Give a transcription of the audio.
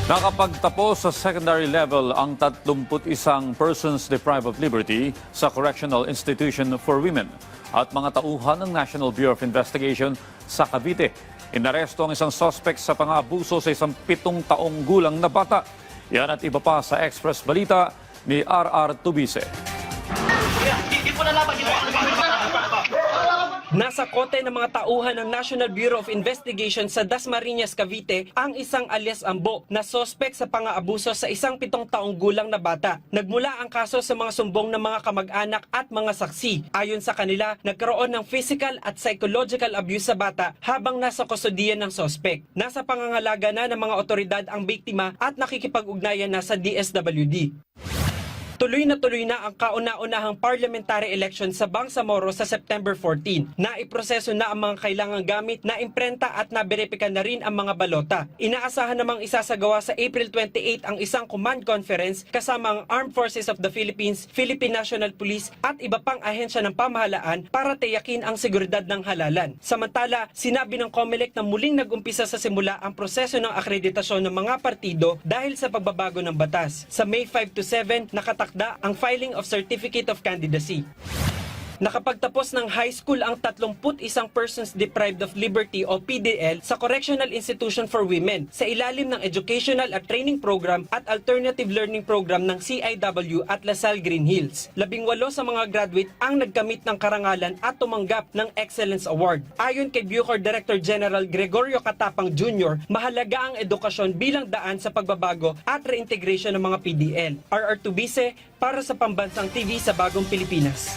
Nakapagtapos sa secondary level ang 31 persons deprived of liberty sa Correctional Institution for Women at mga tauhan ng National Bureau of Investigation sa Cavite. Inaresto ang isang suspect sa pang-aabuso sa isang 7 taong gulang na bata. Yan at iba pa sa Express Balita ni R.R. Tubise. Nasa kote ng mga tauhan ng National Bureau of Investigation sa Dasmariñas, Cavite ang isang alias Ambo na sospek sa pang-aabuso sa isang 7 taong gulang na bata. Nagmula ang kaso sa mga sumbong ng mga kamag-anak at mga saksi. Ayon sa kanila, nagkaroon ng physical at psychological abuse sa bata habang nasa kustodiyan ng sospek. Nasa pangangalaga na ng mga otoridad ang biktima at nakikipag-ugnayan na sa DSWD. Tuloy na ang kauna-unahang parliamentary election sa Bangsamoro sa September 14. Naiproseso na ang mga kailangang gamit na imprenta at naberipika na rin ang mga balota. Inaasahan namang isasagawa sa April 28 ang isang command conference kasama ang Armed Forces of the Philippines, Philippine National Police at iba pang ahensya ng pamahalaan para tiyakin ang seguridad ng halalan. Samantala, sinabi ng COMELEC na muling nag-umpisa sa simula ang proseso ng akreditasyon ng mga partido dahil sa pagbabago ng batas. Sa May 5 to 7, nakatakda ang filing of Certificate of Candidacy. Nakapagtapos ng high school ang 31 persons deprived of liberty o PDL sa Correctional Institution for Women sa ilalim ng Educational at Training Program at Alternative Learning Program ng CIW at LaSalle Green Hills. 18 sa mga graduate ang nagkamit ng karangalan at tumanggap ng Excellence Award. Ayon kay Bucor Director General Gregorio Catapang Jr., mahalaga ang edukasyon bilang daan sa pagbabago at reintegration ng mga PDL. R.R. Tubise para sa Pambansang TV sa Bagong Pilipinas.